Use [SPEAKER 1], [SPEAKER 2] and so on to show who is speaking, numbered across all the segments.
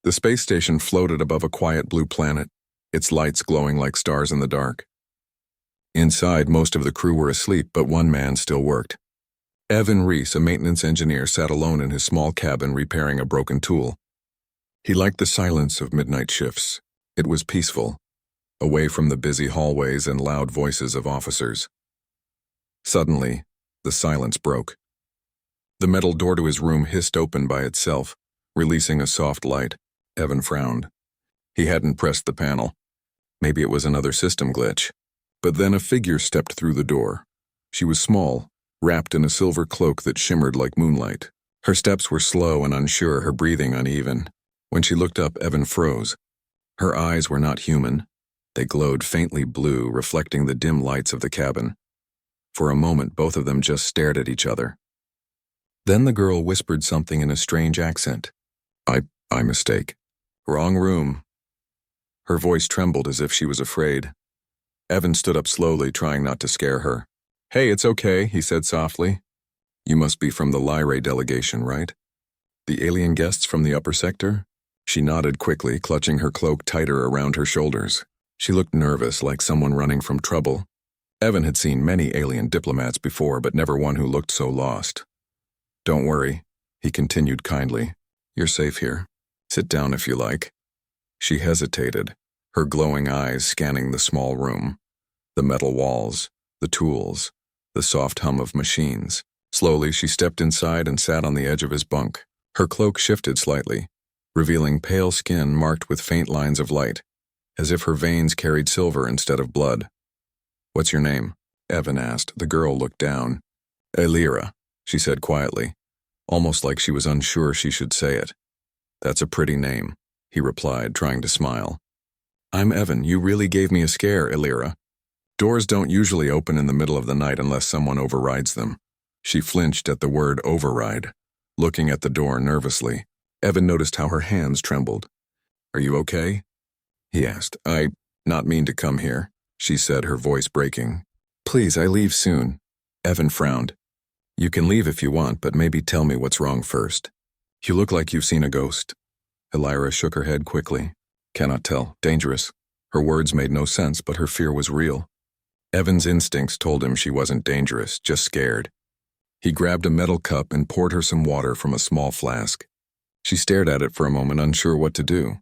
[SPEAKER 1] The space station floated above a quiet blue planet, its lights glowing like stars in the dark. Inside, most of the crew were asleep, but one man still worked. Evan Reese, a maintenance engineer, sat alone in his small cabin repairing a broken tool. He liked the silence of midnight shifts. It was peaceful, away from the busy hallways and loud voices of officers. Suddenly, the silence broke. The metal door to his room hissed open by itself, releasing a soft light. Evan frowned. He hadn't pressed the panel. Maybe it was another system glitch. But then a figure stepped through the door. She was small, wrapped in a silver cloak that shimmered like moonlight. Her steps were slow and unsure, her breathing uneven. When she looked up, Evan froze. Her eyes were not human. They glowed faintly blue, reflecting the dim lights of the cabin. For a moment, both of them just stared at each other. Then the girl whispered something in a strange accent. I mistake. Wrong room. Her voice trembled as if she was afraid. Evan stood up slowly, trying not to scare her. "Hey, it's okay," he said softly. "You must be from the Lyrae delegation, right? The alien guests from the upper sector?" She nodded quickly, clutching her cloak tighter around her shoulders. She looked nervous, like someone running from trouble. Evan had seen many alien diplomats before, but never one who looked so lost. "Don't worry," he continued kindly. "You're safe here. Sit down if you like." She hesitated, her glowing eyes scanning the small room. The metal walls, the tools, the soft hum of machines. Slowly, she stepped inside and sat on the edge of his bunk. Her cloak shifted slightly, revealing pale skin marked with faint lines of light, as if her veins carried silver instead of blood. "What's your name?" Evan asked. The girl looked down. "Elira," she said quietly, almost like she was unsure she should say it. "That's a pretty name," he replied, trying to smile. "I'm Evan. You really gave me a scare, Elira. Doors don't usually open in the middle of the night unless someone overrides them." She flinched at the word override, looking at the door nervously. Evan noticed how her hands trembled. "Are you okay?" he asked. "I not mean to come here," she said, her voice breaking. "Please, I leave soon." Evan frowned. "You can leave if you want, but maybe tell me what's wrong first." "You look like you've seen a ghost." Elira shook her head quickly. "Cannot tell. Dangerous." Her words made no sense, but her fear was real. Evan's instincts told him she wasn't dangerous, just scared. He grabbed a metal cup and poured her some water from a small flask. She stared at it for a moment, unsure what to do.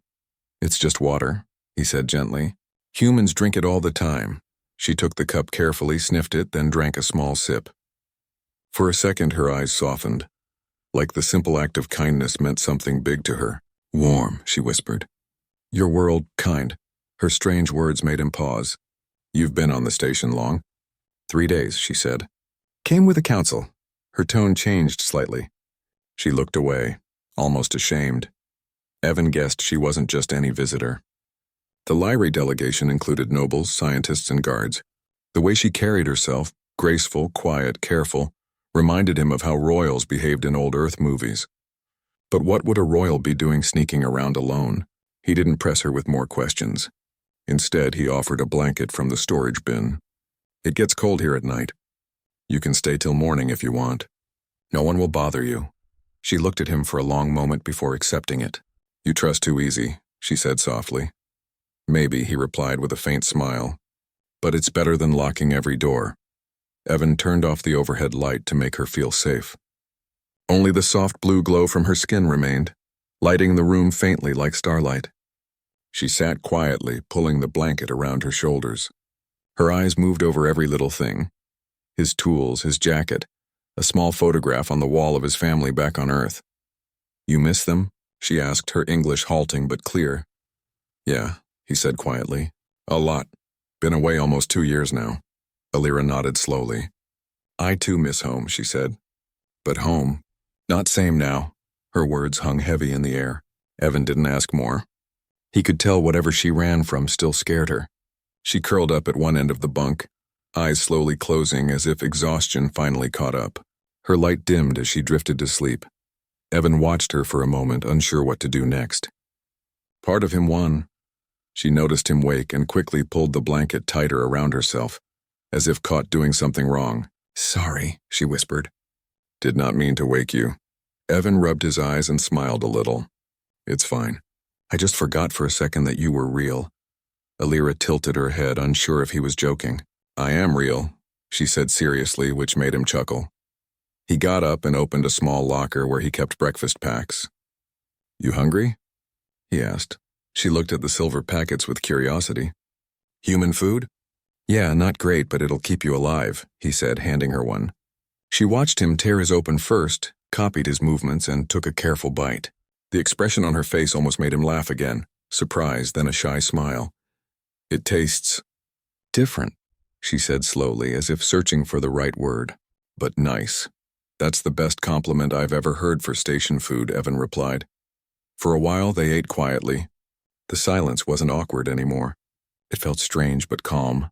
[SPEAKER 1] "It's just water," he said gently. "Humans drink it all the time." She took the cup carefully, sniffed it, then drank a small sip. For a second, her eyes softened, like the simple act of kindness meant something big to her. "Warm," she whispered. "Your world, kind." Her strange words made him pause. "You've been on the station long?" 3 days, she said. "Came with a council." Her tone changed slightly. She looked away, almost ashamed. Evan guessed she wasn't just any visitor. The Lyrae delegation included nobles, scientists, and guards. The way she carried herself, graceful, quiet, careful, reminded him of how royals behaved in old Earth movies. But what would a royal be doing sneaking around alone? He didn't press her with more questions. Instead, he offered a blanket from the storage bin. "It gets cold here at night. You can stay till morning if you want. No one will bother you." She looked at him for a long moment before accepting it. "You trust too easy," she said softly. "Maybe," he replied with a faint smile. "But it's better than locking every door." Evan turned off the overhead light to make her feel safe. Only the soft blue glow from her skin remained, lighting the room faintly like starlight. She sat quietly, pulling the blanket around her shoulders. Her eyes moved over every little thing. His tools, his jacket, a small photograph on the wall of his family back on Earth. "You miss them?" she asked, her English halting but clear. "Yeah," he said quietly. "A lot. Been away almost 2 years now." Elira nodded slowly. "I too miss home," she said. "But home, not same now." Her words hung heavy in the air. Evan didn't ask more. He could tell whatever she ran from still scared her. She curled up at one end of the bunk, eyes slowly closing as if exhaustion finally caught up. Her light dimmed as she drifted to sleep. Evan watched her for a moment, unsure what to do next. Part of him won. She noticed him wake and quickly pulled the blanket tighter around herself, as if caught doing something wrong. "Sorry," she whispered. "Did not mean to wake you." Evan rubbed his eyes and smiled a little. "It's fine." I just forgot for a second that you were real. Alira tilted her head, unsure if he was joking. I am real, she said seriously, which made him chuckle. He got up and opened a small locker where he kept breakfast packs. You hungry? He asked. She looked at the silver packets with curiosity. Human food? Yeah, not great, but it'll keep you alive, he said, handing her one. She watched him tear his open first, copied his movements, and took a careful bite. The expression on her face almost made him laugh again, surprise, then a shy smile. It tastes different, she said slowly, as if searching for the right word. But nice. That's the best compliment I've ever heard for station food, Evan replied. For a while, they ate quietly. The silence wasn't awkward anymore. It felt strange but calm,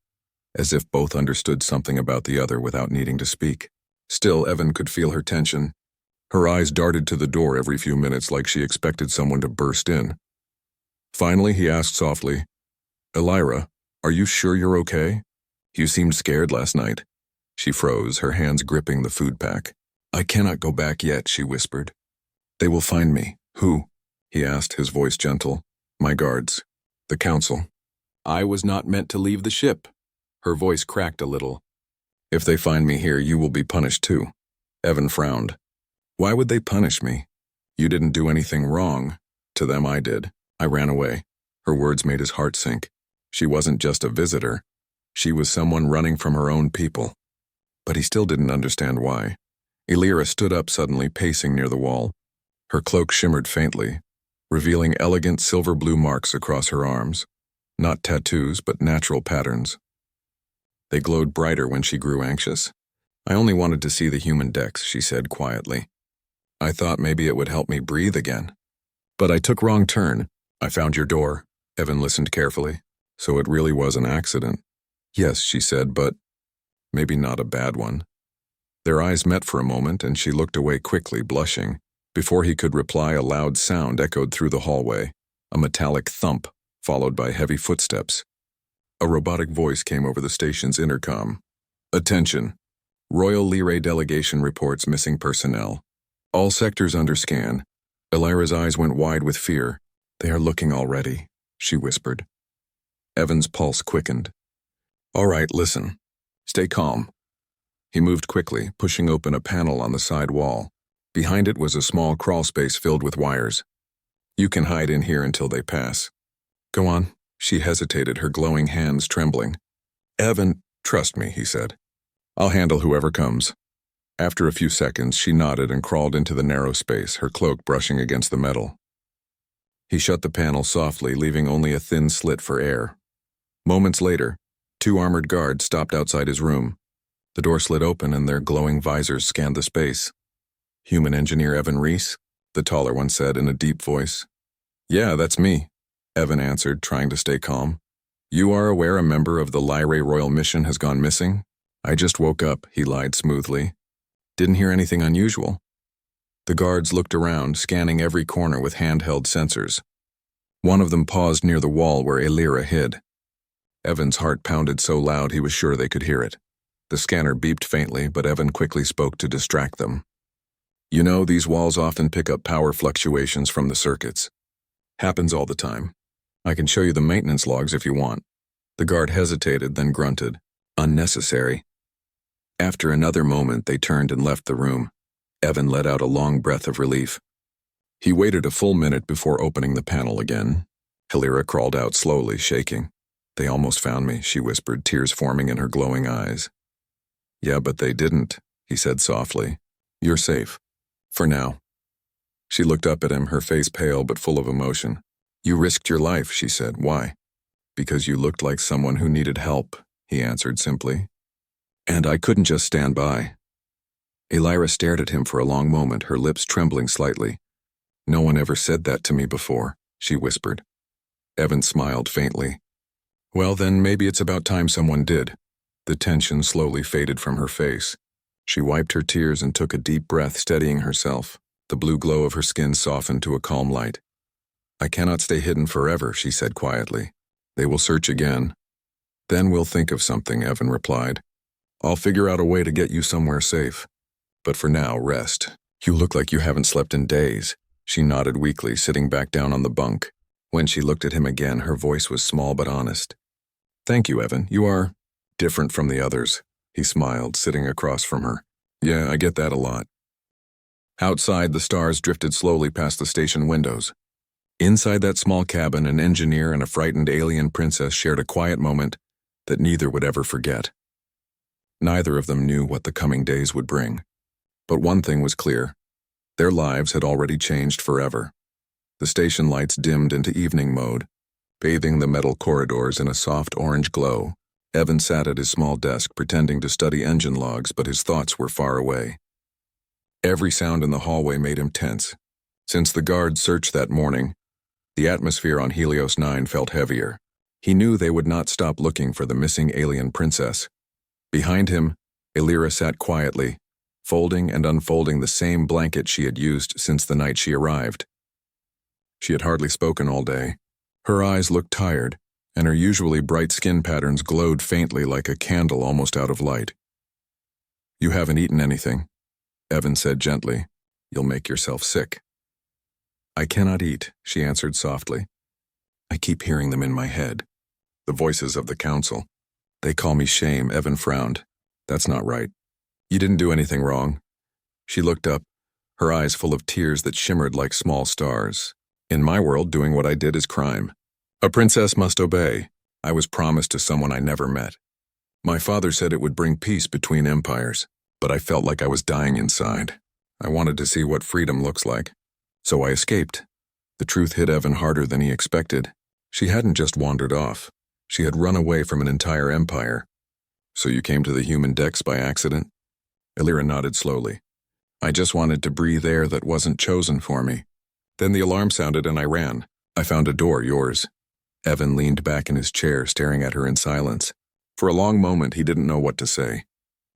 [SPEAKER 1] as if both understood something about the other without needing to speak. Still, Evan could feel her tension. Her eyes darted to the door every few minutes like she expected someone to burst in. Finally, he asked softly, Elira, are you sure you're okay? You seemed scared last night. She froze, her hands gripping the food pack. I cannot go back yet, she whispered. They will find me. Who? He asked, his voice gentle. My guards. The council. I was not meant to leave the ship. Her voice cracked a little. If they find me here, you will be punished too. Evan frowned. Why would they punish me? You didn't do anything wrong. To them I did. I ran away. Her words made his heart sink. She wasn't just a visitor. She was someone running from her own people. But he still didn't understand why. Elira stood up suddenly, pacing near the wall. Her cloak shimmered faintly, revealing elegant silver-blue marks across her arms. Not tattoos, but natural patterns. They glowed brighter when she grew anxious. I only wanted to see the human decks, she said quietly. I thought maybe it would help me breathe again. But I took wrong turn. I found your door. Evan listened carefully. So it really was an accident. Yes, she said, but maybe not a bad one. Their eyes met for a moment, and she looked away quickly, blushing. Before he could reply, a loud sound echoed through the hallway, a metallic thump, followed by heavy footsteps. A robotic voice came over the station's intercom. Attention. Royal Lyrae delegation reports missing personnel. All sectors under scan. Elira's eyes went wide with fear. They are looking already, she whispered. Evan's pulse quickened. All right, listen. Stay calm. He moved quickly, pushing open a panel on the side wall. Behind it was a small crawl space filled with wires. You can hide in here until they pass. Go on. She hesitated, her glowing hands trembling. Evan, trust me, he said. I'll handle whoever comes. After a few seconds, she nodded and crawled into the narrow space, her cloak brushing against the metal. He shut the panel softly, leaving only a thin slit for air. Moments later, 2 armored guards stopped outside his room. The door slid open and their glowing visors scanned the space. Human engineer Evan Reese, the taller one said in a deep voice. Yeah, that's me, Evan answered, trying to stay calm. You are aware a member of the Lyrae Royal Mission has gone missing? I just woke up, he lied smoothly. Didn't hear anything unusual. The guards looked around, scanning every corner with handheld sensors. One of them paused near the wall where Elira hid. Evan's heart pounded so loud he was sure they could hear it. The scanner beeped faintly, but Evan quickly spoke to distract them. You know, these walls often pick up power fluctuations from the circuits. Happens all the time. I can show you the maintenance logs if you want. The guard hesitated, then grunted. Unnecessary. After another moment, they turned and left the room. Evan let out a long breath of relief. He waited a full minute before opening the panel again. Elira crawled out slowly, shaking. They almost found me, she whispered, tears forming in her glowing eyes. Yeah, but they didn't, he said softly. You're safe. For now. She looked up at him, her face pale but full of emotion. You risked your life, she said. Why? Because you looked like someone who needed help, he answered simply. And I couldn't just stand by. Elira stared at him for a long moment, her lips trembling slightly. No one ever said that to me before, she whispered. Evan smiled faintly. Well, then maybe it's about time someone did. The tension slowly faded from her face. She wiped her tears and took a deep breath, steadying herself. The blue glow of her skin softened to a calm light. I cannot stay hidden forever, she said quietly. They will search again. Then we'll think of something, Evan replied. I'll figure out a way to get you somewhere safe. But for now, rest. You look like you haven't slept in days. She nodded weakly, sitting back down on the bunk. When she looked at him again, her voice was small but honest. "Thank you, Evan. You are different from the others," he smiled, sitting across from her. "Yeah, I get that a lot." Outside, the stars drifted slowly past the station windows. Inside that small cabin, an engineer and a frightened alien princess shared a quiet moment that neither would ever forget. Neither of them knew what the coming days would bring. But one thing was clear. Their lives had already changed forever. The station lights dimmed into evening mode, bathing the metal corridors in a soft orange glow. Evan sat at his small desk pretending to study engine logs, but his thoughts were far away. Every sound in the hallway made him tense. Since the guards searched that morning, the atmosphere on Helios 9 felt heavier. He knew they would not stop looking for the missing alien princess. Behind him, Elira sat quietly, folding and unfolding the same blanket she had used since the night she arrived. She had hardly spoken all day. Her eyes looked tired, and her usually bright skin patterns glowed faintly like a candle almost out of light. "You haven't eaten anything," Evan said gently. "You'll make yourself sick." "I cannot eat," she answered softly. "I keep hearing them in my head. The voices of the council. They call me shame." Evan frowned. "That's not right. You didn't do anything wrong." She looked up, her eyes full of tears that shimmered like small stars. "In my world, doing what I did is crime. A princess must obey. I was promised to someone I never met. My father said it would bring peace between empires, but I felt like I was dying inside. I wanted to see what freedom looks like. So I escaped." The truth hit Evan harder than he expected. She hadn't just wandered off. She had run away from an entire empire. "So you came to the human decks by accident?" Elira nodded slowly. "I just wanted to breathe air that wasn't chosen for me. Then the alarm sounded and I ran. I found a door, yours." Evan leaned back in his chair, staring at her in silence. For a long moment, he didn't know what to say.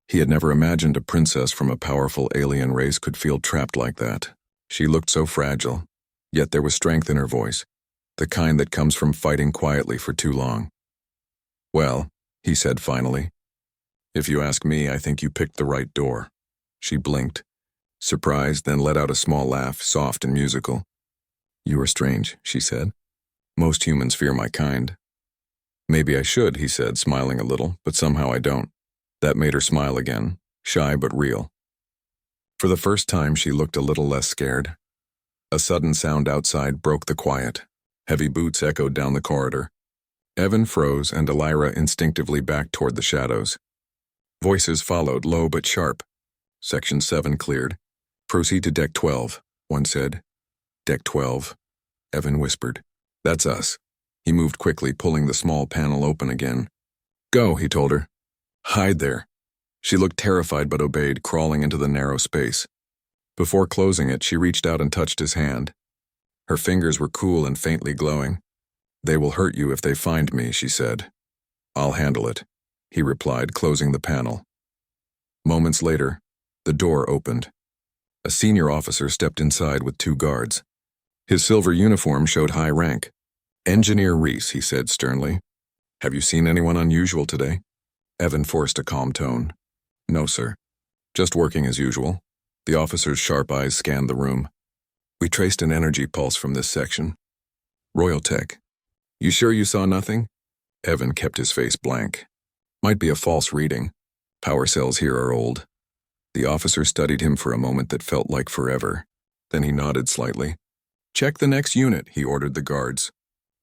[SPEAKER 1] He had never imagined a princess from a powerful alien race could feel trapped like that. She looked so fragile, yet there was strength in her voice, the kind that comes from fighting quietly for too long. "Well," he said finally, "if you ask me, I think you picked the right door." She blinked, surprised, then let out a small laugh, soft and musical. "You are strange," she said. "Most humans fear my kind." "Maybe I should," he said, smiling a little, "but somehow I don't." That made her smile again, shy but real. For the first time, she looked a little less scared. A sudden sound outside broke the quiet. Heavy boots echoed down the corridor. Evan froze, and Elira instinctively backed toward the shadows. Voices followed, low but sharp. Section 7 cleared. "Proceed to Deck 12, one said. "Deck 12, Evan whispered. "That's us." He moved quickly, pulling the small panel open again. "Go," he told her. "Hide there." She looked terrified but obeyed, crawling into the narrow space. Before closing it, she reached out and touched his hand. Her fingers were cool and faintly glowing. "They will hurt you if they find me," she said. "I'll handle it," he replied, closing the panel. Moments later, the door opened. A senior officer stepped inside with 2 guards. His silver uniform showed high rank. "Engineer Reese," he said sternly. "Have you seen anyone unusual today?" Evan forced a calm tone. "No, sir. Just working as usual." The officer's sharp eyes scanned the room. "We traced an energy pulse from this section. Royal Tech. You sure you saw nothing?" Evan kept his face blank. "Might be a false reading. Power cells here are old." The officer studied him for a moment that felt like forever. Then he nodded slightly. "Check the next unit," he ordered the guards.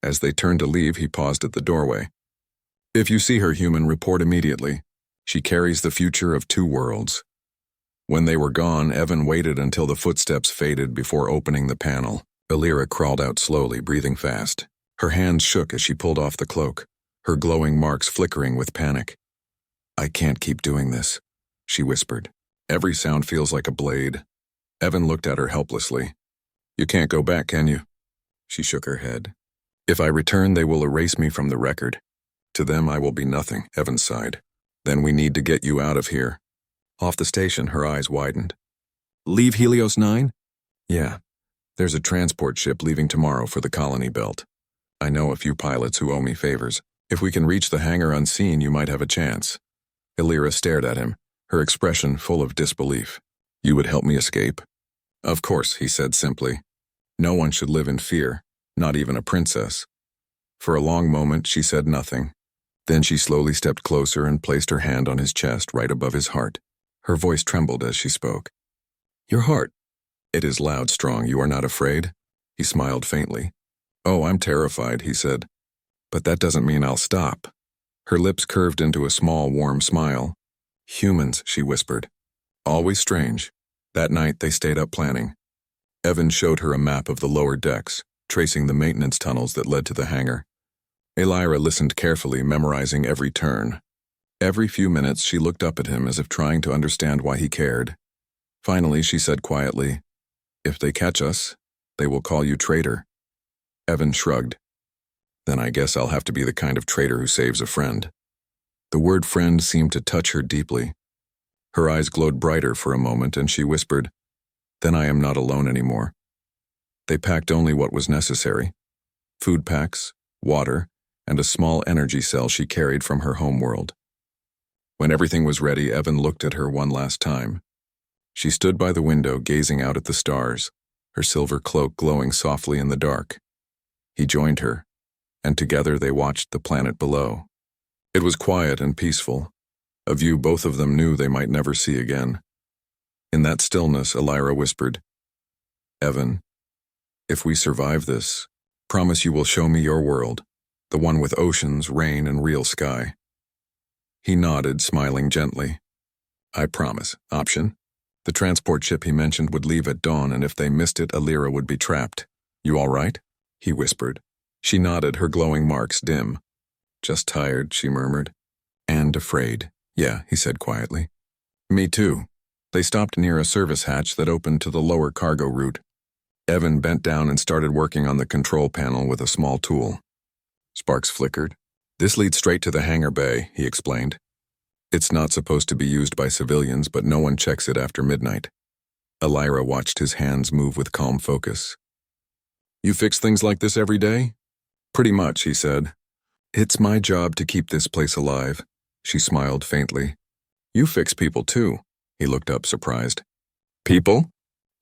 [SPEAKER 1] As they turned to leave, he paused at the doorway. "If you see her, human, report immediately. She carries the future of 2 worlds." When they were gone, Evan waited until the footsteps faded before opening the panel. Elira crawled out slowly, breathing fast. Her hands shook as she pulled off the cloak, her glowing marks flickering with panic. "I can't keep doing this," she whispered. "Every sound feels like a blade." Evan looked at her helplessly. "You can't go back, can you?" She shook her head. "If I return, they will erase me from the record. To them, I will be nothing," Evan sighed. "Then we need to get you out of here." Off the station, her eyes widened. "Leave Helios 9? "Yeah. There's a transport ship leaving tomorrow for the colony belt. I know a few pilots who owe me favors. If we can reach the hangar unseen, you might have a chance." Elira stared at him, her expression full of disbelief. "You would help me escape?" "Of course," he said simply. "No one should live in fear, not even a princess. For a long moment, she said nothing. Then she slowly stepped closer and placed her hand on his chest right above his heart. Her voice trembled as she spoke. "Your heart. It is loud, strong. You are not afraid?" He smiled faintly. "Oh, I'm terrified," he said. "But that doesn't mean I'll stop." Her lips curved into a small, warm smile. "Humans," she whispered. "Always strange." That night, they stayed up planning. Evan showed her a map of the lower decks, tracing the maintenance tunnels that led to the hangar. Elira listened carefully, memorizing every turn. Every few minutes, she looked up at him as if trying to understand why he cared. Finally, she said quietly, "If they catch us, they will call you traitor." Evan shrugged. "Then I guess I'll have to be the kind of traitor who saves a friend." The word friend seemed to touch her deeply. Her eyes glowed brighter for a moment, and she whispered, "Then I am not alone anymore." They packed only what was necessary: food packs, water, and a small energy cell she carried from her homeworld. When everything was ready, Evan looked at her one last time. She stood by the window, gazing out at the stars, her silver cloak glowing softly in the dark. He joined her, and together they watched the planet below. It was quiet and peaceful, a view both of them knew they might never see again. In that stillness, Elira whispered, "Evan, if we survive this, promise you will show me your world, the one with oceans, rain, and real sky." He nodded, smiling gently. "I promise. Option? The transport ship he mentioned would leave at dawn, and if they missed it, Elira would be trapped. You all right?" he whispered. She nodded, her glowing marks dim. "Just tired," she murmured. "And afraid." "Yeah," he said quietly. "Me too." They stopped near a service hatch that opened to the lower cargo route. Evan bent down and started working on the control panel with a small tool. Sparks flickered. "This leads straight to the hangar bay," he explained. "It's not supposed to be used by civilians, but no one checks it after midnight." Elira watched his hands move with calm focus. "You fix things like this every day?" "Pretty much," he said. "It's my job to keep this place alive." She smiled faintly. "You fix people too." He looked up, surprised. "People?"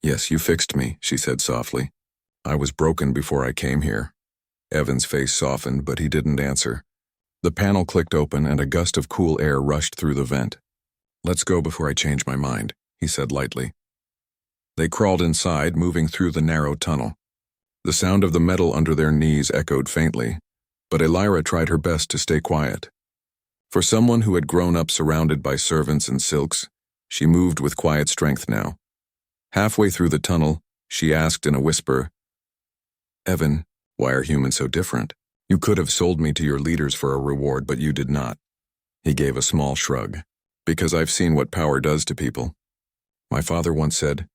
[SPEAKER 1] "Yes, you fixed me," she said softly. "I was broken before I came here." Evan's face softened, but he didn't answer. The panel clicked open and a gust of cool air rushed through the vent. "Let's go before I change my mind," he said lightly. They crawled inside, moving through the narrow tunnel. The sound of the metal under their knees echoed faintly, but Elira tried her best to stay quiet. For someone who had grown up surrounded by servants and silks, she moved with quiet strength now. Halfway through the tunnel, she asked in a whisper, "Evan, why are humans so different? You could have sold me to your leaders for a reward, but you did not." He gave a small shrug. "Because I've seen what power does to people. My father once said,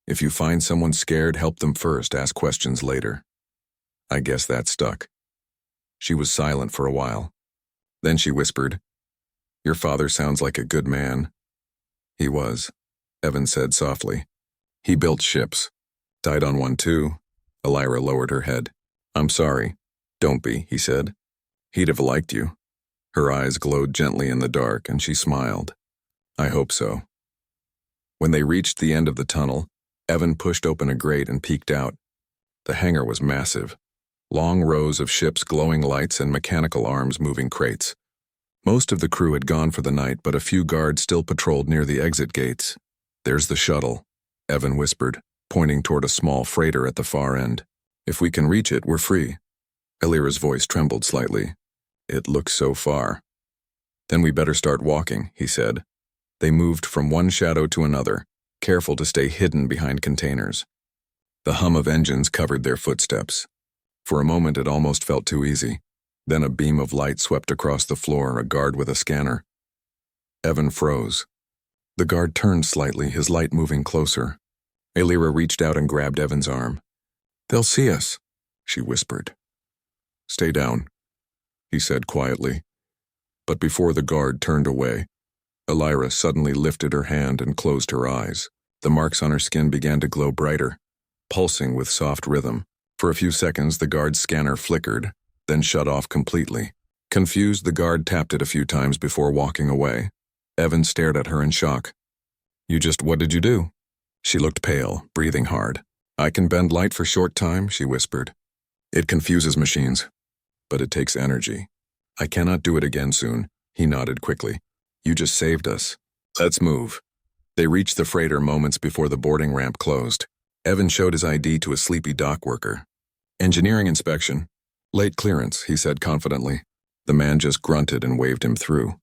[SPEAKER 1] if you find someone scared, help them first, ask questions later." I guess that stuck. She was silent for a while. Then she whispered, "Your father sounds like a good man." "He was," Evan said softly. "He built ships. Died on one too." Elira lowered her head. "I'm sorry." "Don't be," he said. "He'd have liked you." Her eyes glowed gently in the dark, and she smiled. "I hope so." When they reached the end of the tunnel, Evan pushed open a grate and peeked out. The hangar was massive. Long rows of ships, glowing lights, and mechanical arms moving crates. Most of the crew had gone for the night, but a few guards still patrolled near the exit gates. "There's the shuttle," Evan whispered, pointing toward a small freighter at the far end. "If we can reach it, we're free." Elira's voice trembled slightly. "It looks so far." "Then we better start walking," he said. They moved from one shadow to another, careful to stay hidden behind containers. The hum of engines covered their footsteps. For a moment it almost felt too easy. Then a beam of light swept across the floor, a guard with a scanner. Evan froze. The guard turned slightly, his light moving closer. Elira reached out and grabbed Evan's arm. "They'll see us," she whispered. "Stay down," he said quietly. But before the guard turned away, Elira suddenly lifted her hand and closed her eyes. The marks on her skin began to glow brighter, pulsing with soft rhythm. For a few seconds, the guard's scanner flickered, then shut off completely. Confused, the guard tapped it a few times before walking away. Evan stared at her in shock. What did you do?" She looked pale, breathing hard. "I can bend light for short time," she whispered. It confuses machines, but it takes energy. I cannot do it again soon, he nodded quickly. You just saved us. Let's move. They reached the freighter moments before the boarding ramp closed. Evan showed his ID to a sleepy dock worker. Engineering inspection. Late clearance, he said confidently. The man just grunted and waved him through.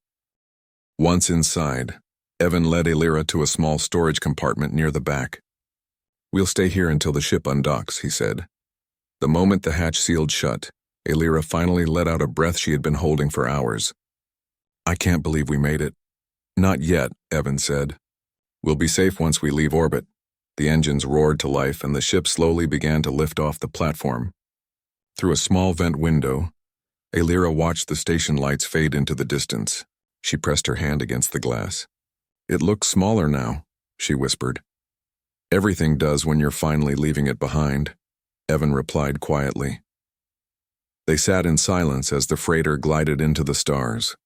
[SPEAKER 1] Once inside, Evan led Elira to a small storage compartment near the back. We'll stay here until the ship undocks, he said. The moment the hatch sealed shut, Elira finally let out a breath she had been holding for hours. I can't believe we made it. Not yet, Evan said. We'll be safe once we leave orbit. The engines roared to life and the ship slowly began to lift off the platform. Through a small vent window, Elira watched the station lights fade into the distance. She pressed her hand against the glass. It looks smaller now, she whispered. Everything does when you're finally leaving it behind, Evan replied quietly. They sat in silence as the freighter glided into the stars.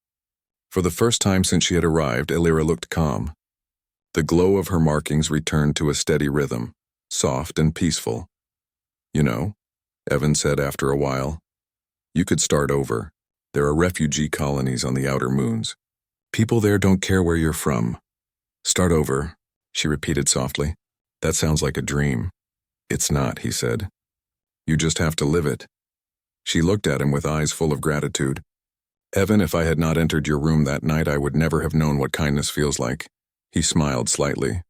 [SPEAKER 1] For the first time since she had arrived, Elira looked calm. The glow of her markings returned to a steady rhythm, soft and peaceful. You know, Evan said after a while, you could start over. There are refugee colonies on the outer moons. People there don't care where you're from. Start over, she repeated softly. That sounds like a dream. It's not, he said. You just have to live it. She looked at him with eyes full of gratitude. Evan, if I had not entered your room that night, I would never have known what kindness feels like. He smiled slightly.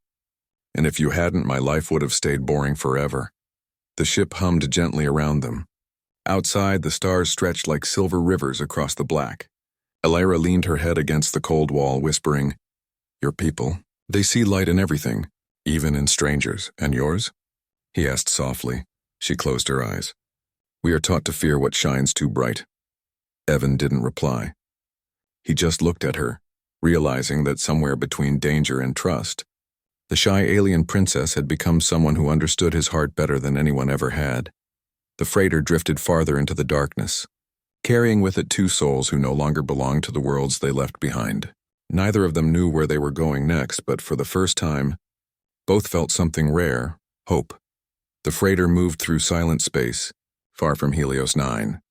[SPEAKER 1] And if you hadn't, my life would have stayed boring forever. The ship hummed gently around them. Outside, the stars stretched like silver rivers across the black. Elira leaned her head against the cold wall, whispering, Your people, they see light in everything, even in strangers. And yours? He asked softly. She closed her eyes. We are taught to fear what shines too bright. Evan didn't reply. He just looked at her, realizing that somewhere between danger and trust, the shy alien princess had become someone who understood his heart better than anyone ever had. The freighter drifted farther into the darkness, carrying with it two souls who no longer belonged to the worlds they left behind. Neither of them knew where they were going next, but for the first time, both felt something rare, hope. The freighter moved through silent space, far from Helios 9.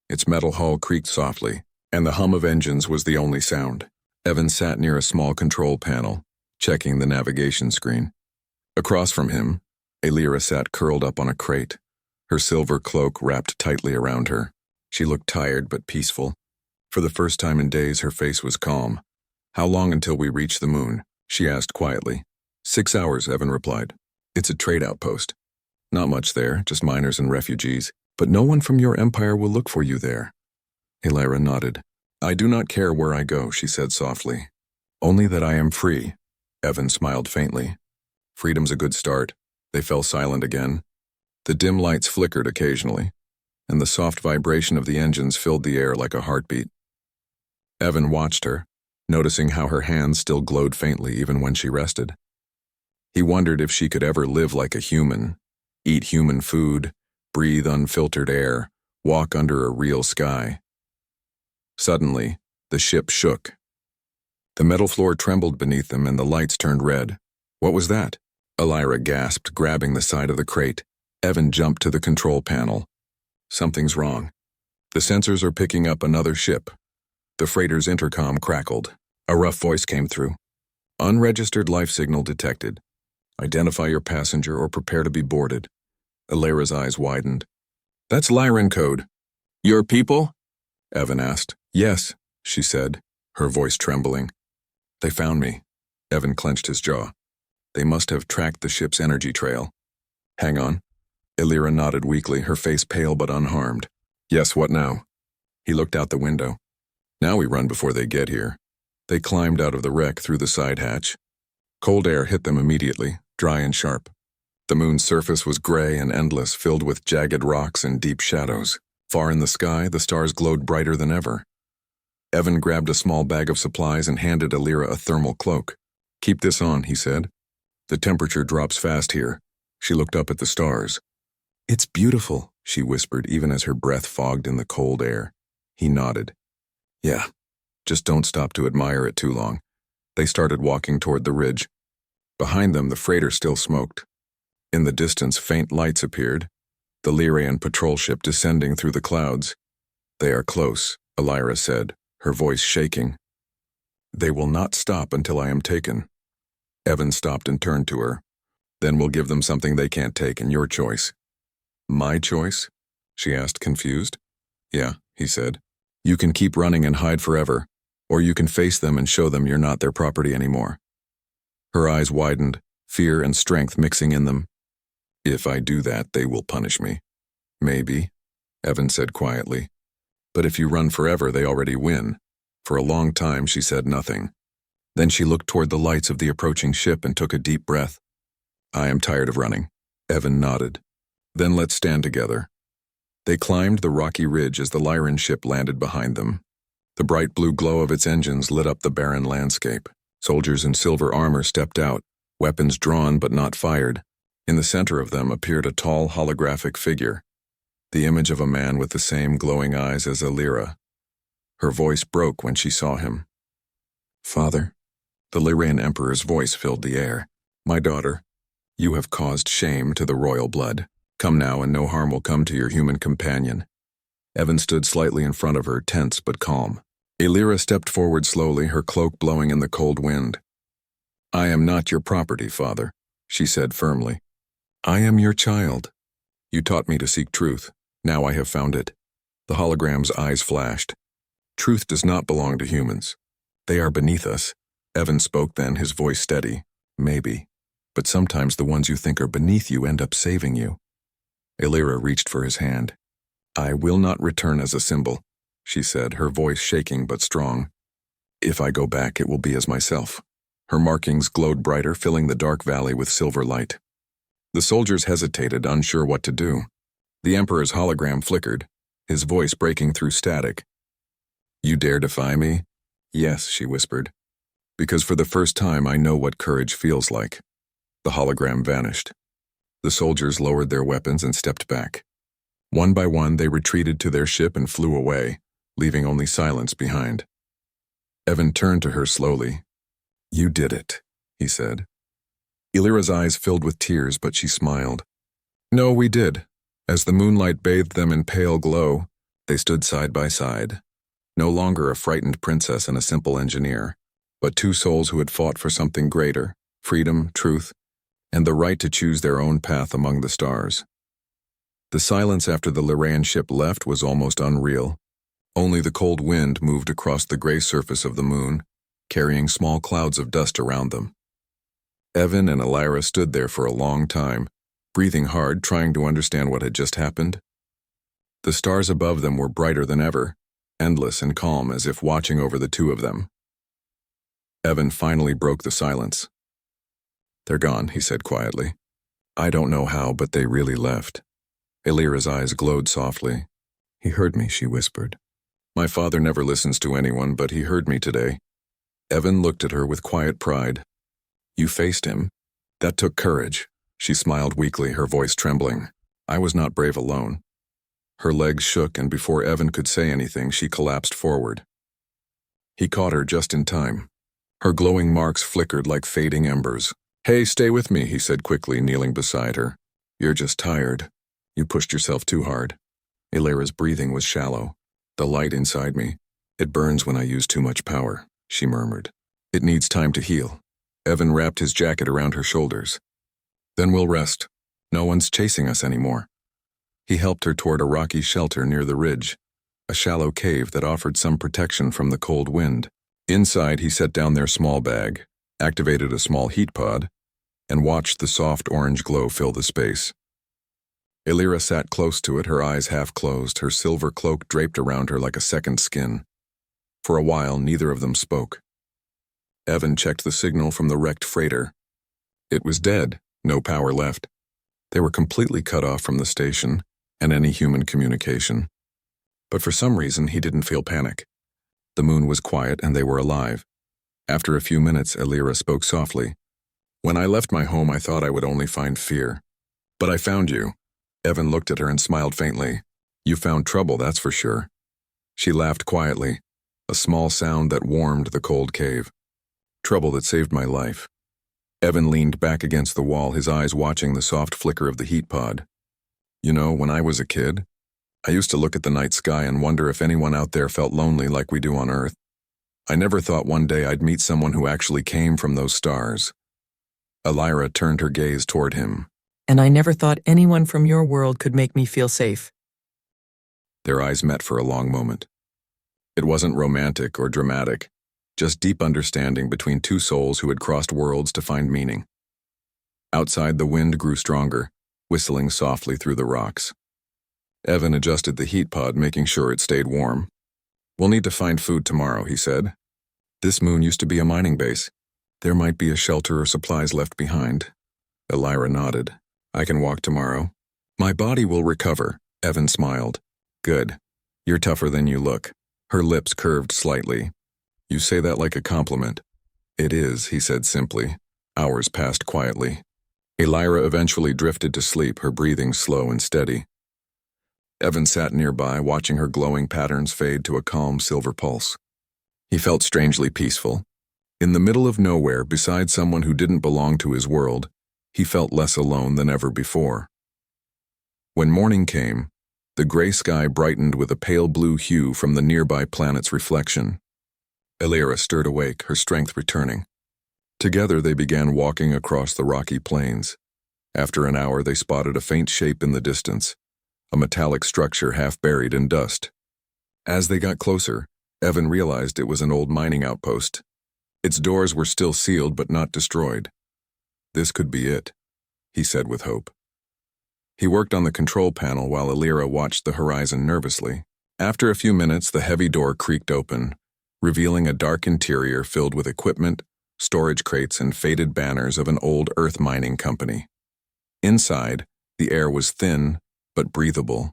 [SPEAKER 1] Its metal hull creaked softly, and the hum of engines was the only sound. Evan sat near a small control panel, checking the navigation screen. Across from him, Elira sat curled up on a crate, her silver cloak wrapped tightly around her. She looked tired but peaceful. For the first time in days, her face was calm. How long until we reach the moon? She asked quietly. 6 hours, Evan replied. It's a trade outpost. Not much there, just miners and refugees. But no one from your empire will look for you there. Elira nodded. I do not care where I go, she said softly. Only that I am free. Evan smiled faintly. Freedom's a good start. They fell silent again. The dim lights flickered occasionally, and the soft vibration of the engines filled the air like a heartbeat. Evan watched her, noticing how her hands still glowed faintly even when she rested. He wondered if she could ever live like a human, eat human food, breathe unfiltered air, walk under a real sky. Suddenly, the ship shook. The metal floor trembled beneath them and the lights turned red. What was that? Elira gasped, grabbing the side of the crate. Evan jumped to the control panel. Something's wrong. The sensors are picking up another ship. The freighter's intercom crackled. A rough voice came through. Unregistered life signal detected. Identify your passenger or prepare to be boarded. Elira's eyes widened. That's Lyran code. Your people? Evan asked. Yes, she said, her voice trembling. They found me. Evan clenched his jaw. They must have tracked the ship's energy trail. Hang on. Elira nodded weakly, her face pale but unharmed. Yes, what now? He looked out the window. Now we run before they get here. They climbed out of the wreck through the side hatch. Cold air hit them immediately, dry and sharp. The moon's surface was gray and endless, filled with jagged rocks and deep shadows. Far in the sky, the stars glowed brighter than ever. Evan grabbed a small bag of supplies and handed Elira a thermal cloak. Keep this on, he said. The temperature drops fast here. She looked up at the stars. It's beautiful, she whispered, even as her breath fogged in the cold air. He nodded. Yeah, just don't stop to admire it too long. They started walking toward the ridge. Behind them, the freighter still smoked. In the distance, faint lights appeared. The Lyrian patrol ship descending through the clouds. They are close, Elira said, her voice shaking. They will not stop until I am taken. Evan stopped and turned to her. Then we'll give them something they can't take, and your choice. My choice? She asked, confused. Yeah, he said. You can keep running and hide forever, or you can face them and show them you're not their property anymore. Her eyes widened, fear and strength mixing in them. If I do that, they will punish me. Maybe, Evan said quietly. But if you run forever, they already win. For a long time, she said nothing. Then she looked toward the lights of the approaching ship and took a deep breath. I am tired of running. Evan nodded. Then let's stand together. They climbed the rocky ridge as the Lyran ship landed behind them. The bright blue glow of its engines lit up the barren landscape. Soldiers in silver armor stepped out, weapons drawn but not fired. In the center of them appeared a tall holographic figure, the image of a man with the same glowing eyes as Elira. Her voice broke when she saw him. Father, the Lyrian Emperor's voice filled the air. My daughter, you have caused shame to the royal blood. Come now, and no harm will come to your human companion. Evan stood slightly in front of her, tense but calm. Elira stepped forward slowly, her cloak blowing in the cold wind. I am not your property, Father, she said firmly. I am your child. You taught me to seek truth. Now I have found it. The hologram's eyes flashed. Truth does not belong to humans. They are beneath us. Evan spoke then, his voice steady. Maybe. But sometimes the ones you think are beneath you end up saving you. Elira reached for his hand. I will not return as a symbol, she said, her voice shaking but strong. If I go back, it will be as myself. Her markings glowed brighter, filling the dark valley with silver light. The soldiers hesitated, unsure what to do. The Emperor's hologram flickered, his voice breaking through static. You dare defy me? Yes, she whispered. Because for the first time I know what courage feels like. The hologram vanished. The soldiers lowered their weapons and stepped back. One by one, they retreated to their ship and flew away, leaving only silence behind. Evan turned to her slowly. You did it, he said. Elira's eyes filled with tears, but she smiled. No, we did. As the moonlight bathed them in pale glow, they stood side by side. No longer a frightened princess and a simple engineer, but two souls who had fought for something greater, freedom, truth, and the right to choose their own path among the stars. The silence after the Lyrian ship left was almost unreal. Only the cold wind moved across the gray surface of the moon, carrying small clouds of dust around them. Evan and Elira stood there for a long time, breathing hard, trying to understand what had just happened. The stars above them were brighter than ever, endless and calm, as if watching over the two of them. Evan finally broke the silence. They're gone, he said quietly. I don't know how, but they really left. Elira's eyes glowed softly. He heard me, she whispered. My father never listens to anyone, but he heard me today. Evan looked at her with quiet pride. You faced him. That took courage. She smiled weakly, her voice trembling. I was not brave alone. Her legs shook, and before Evan could say anything, she collapsed forward. He caught her just in time. Her glowing marks flickered like fading embers. Hey, stay with me, he said quickly, kneeling beside her. You're just tired. You pushed yourself too hard. Elira's breathing was shallow. The light inside me. It burns when I use too much power, she murmured. It needs time to heal. Evan wrapped his jacket around her shoulders. Then we'll rest. No one's chasing us anymore. He helped her toward a rocky shelter near the ridge, a shallow cave that offered some protection from the cold wind. Inside, he set down their small bag, activated a small heat pod, and watched the soft orange glow fill the space. Elira sat close to it, her eyes half closed, her silver cloak draped around her like a second skin. For a while, neither of them spoke. Evan checked the signal from the wrecked freighter. It was dead, no power left. They were completely cut off from the station and any human communication. But for some reason, he didn't feel panic. The moon was quiet and they were alive. After a few minutes, Elira spoke softly. When I left my home, I thought I would only find fear. But I found you. Evan looked at her and smiled faintly. You found trouble, that's for sure. She laughed quietly, a small sound that warmed the cold cave. Trouble that saved my life. Evan leaned back against the wall, his eyes watching the soft flicker of the heat pod. You know, when I was a kid, I used to look at the night sky and wonder if anyone out there felt lonely like we do on Earth. I never thought one day I'd meet someone who actually came from those stars. Elira turned her gaze toward him.
[SPEAKER 2] And I never thought anyone from your world could make me feel safe.
[SPEAKER 1] Their eyes met for a long moment. It wasn't romantic or dramatic, just deep understanding between two souls who had crossed worlds to find meaning. Outside, the wind grew stronger, whistling softly through the rocks. Evan adjusted the heat pod, making sure it stayed warm. "We'll need to find food tomorrow," he said. "This moon used to be a mining base. There might be a shelter or supplies left behind." Elira nodded. "I can walk tomorrow. My body will recover," Evan smiled. "Good. You're tougher than you look." Her lips curved slightly. "You say that like a compliment." "It is," he said simply. Hours passed quietly. Elira eventually drifted to sleep, her breathing slow and steady. Evan sat nearby, watching her glowing patterns fade to a calm silver pulse. He felt strangely peaceful. In the middle of nowhere, beside someone who didn't belong to his world, he felt less alone than ever before. When morning came, the gray sky brightened with a pale blue hue from the nearby planet's reflection. Elira stirred awake, her strength returning. Together they began walking across the rocky plains. After an hour they spotted a faint shape in the distance, a metallic structure half buried in dust. As they got closer, Evan realized it was an old mining outpost. Its doors were still sealed but not destroyed. "This could be it," he said with hope. He worked on the control panel while Elira watched the horizon nervously. After a few minutes, the heavy door creaked open, revealing a dark interior filled with equipment, storage crates, and faded banners of an old earth mining company. Inside, the air was thin but breathable.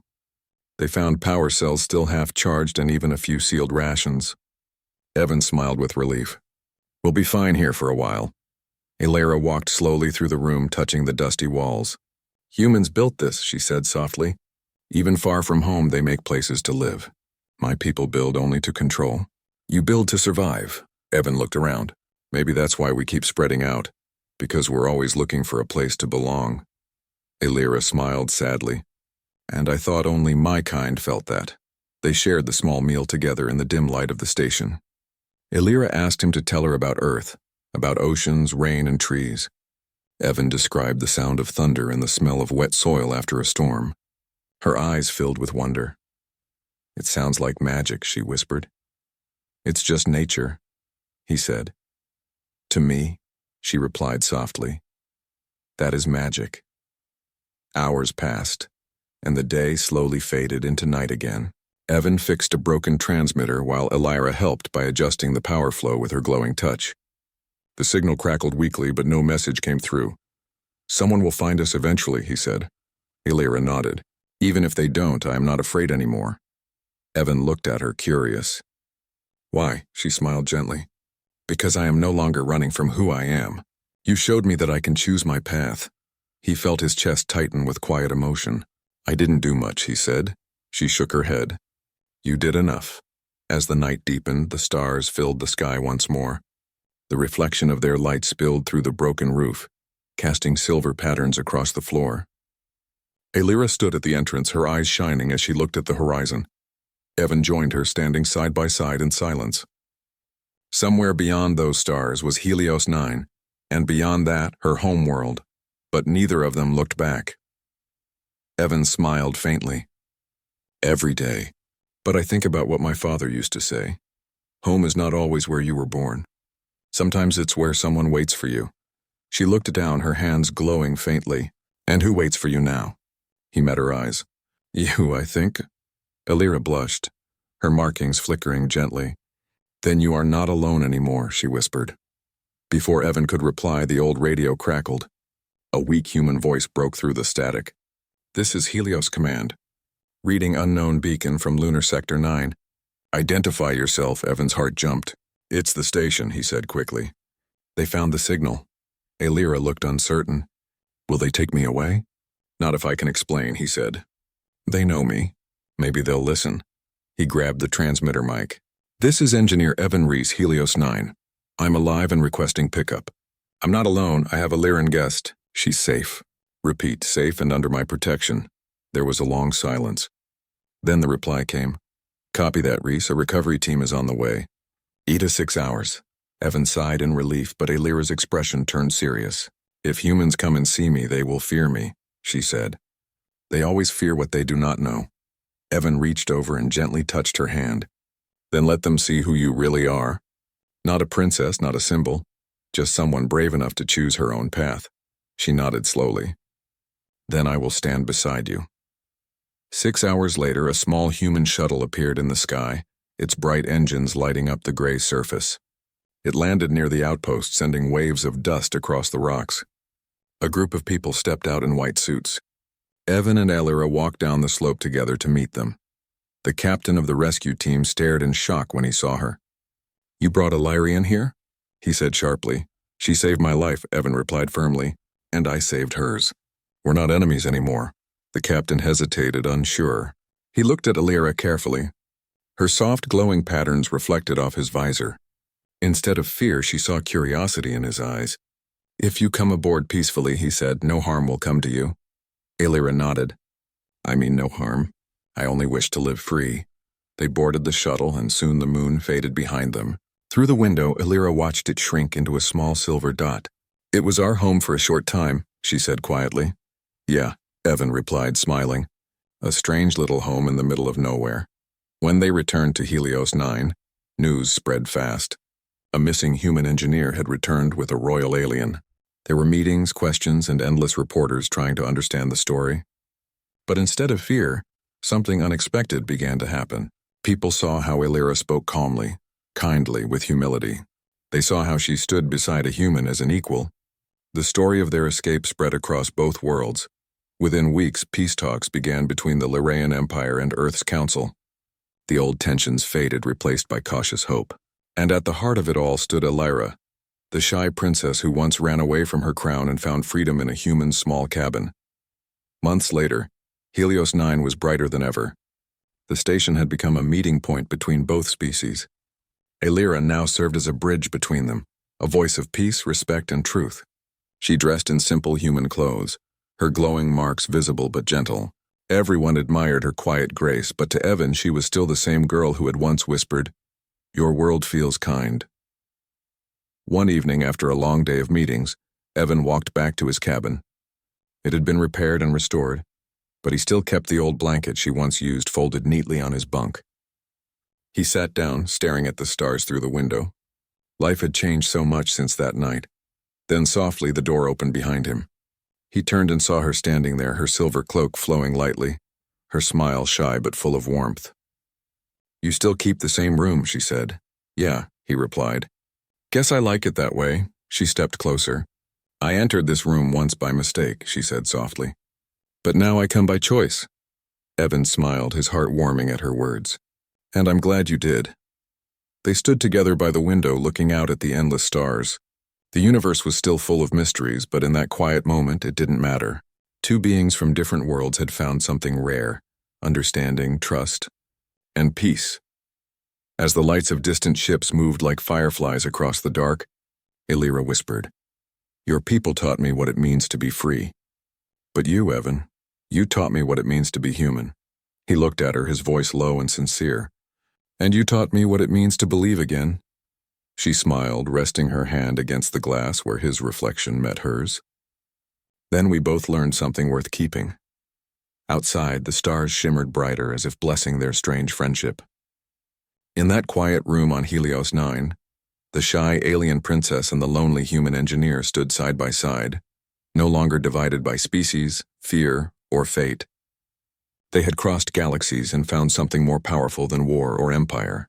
[SPEAKER 1] They found power cells still half charged and even a few sealed rations. Evan smiled with relief. "We'll be fine here for a while." Elira walked slowly through the room, touching the dusty walls. "Humans built this," she said softly. "Even far from home, they make places to live. My people build only to control. You build to survive." Evan looked around. "Maybe that's why we keep spreading out, because we're always looking for a place to belong." Elira smiled sadly. "And I thought only my kind felt that." They shared the small meal together in the dim light of the station. Elira asked him to tell her about Earth, about oceans, rain, and trees. Evan described the sound of thunder and the smell of wet soil after a storm. Her eyes filled with wonder. "It sounds like magic," she whispered. "It's just nature," he said. "To me," she replied softly, "that is magic." Hours passed, and the day slowly faded into night again. Evan fixed a broken transmitter while Elira helped by adjusting the power flow with her glowing touch. The signal crackled weakly, but no message came through. "Someone will find us eventually," he said. Elira nodded. "Even if they don't, I am not afraid anymore." Evan looked at her, curious. "Why?" she smiled gently. "Because I am no longer running from who I am. You showed me that I can choose my path." He felt his chest tighten with quiet emotion. "I didn't do much," he said. She shook her head. "You did enough." As the night deepened, the stars filled the sky once more. The reflection of their light spilled through the broken roof, casting silver patterns across the floor. Elira stood at the entrance, her eyes shining as she looked at the horizon. Evan joined her, standing side by side in silence. Somewhere beyond those stars was Helios 9, and beyond that, her homeworld, but neither of them looked back. Evan smiled faintly. "Every day. But I think about what my father used to say. Home is not always where you were born. Sometimes it's where someone waits for you." She looked down, her hands glowing faintly. "And who waits for you now?" He met her eyes. "You, I think." Elira blushed, her markings flickering gently. "Then you are not alone anymore," she whispered. Before Evan could reply, the old radio crackled. A weak human voice broke through the static. "This is Helios Command. Reading unknown beacon from Lunar Sector 9. Identify yourself." Evan's heart jumped. "It's the station," he said quickly. "They found the signal." Elira looked uncertain. "Will they take me away?" "Not if I can explain," he said. "They know me. Maybe they'll listen." He grabbed the transmitter mic. "This is Engineer Evan Reese, Helios 9. I'm alive and requesting pickup. I'm not alone, I have a Lyran guest. She's safe. Repeat, safe and under my protection." There was a long silence. Then the reply came. Copy that, Reese. A recovery team is on the way. Eda 6 hours. Evan sighed in relief, but Alira's expression turned serious. If humans come and see me, they will fear me, she said. They always fear what they do not know. Evan reached over and gently touched her hand. Then let them see who you really are. Not a princess, not a symbol, just someone brave enough to choose her own path. She nodded slowly. Then I will stand beside you. 6 hours later, a small human shuttle appeared in the sky, its bright engines lighting up the gray surface. It landed near the outpost, sending waves of dust across the rocks. A group of people stepped out in white suits. Evan and Alira walked down the slope together to meet them. The captain of the rescue team stared in shock when he saw her. You brought a Lyrian here? He said sharply. She saved my life, Evan replied firmly, and I saved hers. We're not enemies anymore. The captain hesitated, unsure. He looked at Alira carefully. Her soft, glowing patterns reflected off his visor. Instead of fear, she saw curiosity in his eyes. If you come aboard peacefully, he said, no harm will come to you. Alira nodded. I mean no harm. I only wish to live free. They boarded the shuttle, and soon the moon faded behind them. Through the window, Alira watched it shrink into a small silver dot. It was our home for a short time, she said quietly. Yeah, Evan replied, smiling. A strange little home in the middle of nowhere. When they returned to Helios 9, news spread fast. A missing human engineer had returned with a royal alien. There were meetings, questions, and endless reporters trying to understand the story. But instead of fear, something unexpected began to happen. People saw how Alira spoke calmly, kindly, with humility. They saw how she stood beside a human as an equal. The story of their escape spread across both worlds. Within weeks, peace talks began between the Lyraean Empire and Earth's Council. The old tensions faded, replaced by cautious hope. And at the heart of it all stood Alira, the shy princess who once ran away from her crown and found freedom in a human's small cabin. Months later, Helios 9 was brighter than ever. The station had become a meeting point between both species. Alira now served as a bridge between them, a voice of peace, respect, and truth. She dressed in simple human clothes, her glowing marks visible but gentle. Everyone admired her quiet grace, but to Evan she was still the same girl who had once whispered, "Your world feels kind." One evening, after a long day of meetings, Evan walked back to his cabin. It had been repaired and restored, but he still kept the old blanket she once used folded neatly on his bunk. He sat down, staring at the stars through the window. Life had changed so much since that night. Then softly the door opened behind him. He turned and saw her standing there, her silver cloak flowing lightly, her smile shy but full of warmth. You still keep the same room, she said. Yeah, he replied. Guess I like it that way. She stepped closer. I entered this room once by mistake, she said softly. But now I come by choice. Evan smiled, his heart warming at her words. And I'm glad you did. They stood together by the window, looking out at the endless stars. The universe was still full of mysteries, but in that quiet moment it didn't matter. Two beings from different worlds had found something rare: understanding, trust, and peace. As the lights of distant ships moved like fireflies across the dark, Alira whispered, Your people taught me what it means to be free. But you, Evan, you taught me what it means to be human. He looked at her, his voice low and sincere. And you taught me what it means to believe again. She smiled, resting her hand against the glass where his reflection met hers. Then we both learned something worth keeping. Outside, the stars shimmered brighter as if blessing their strange friendship. In that quiet room on Helios 9, the shy alien princess and the lonely human engineer stood side by side, no longer divided by species, fear, or fate. They had crossed galaxies and found something more powerful than war or empire: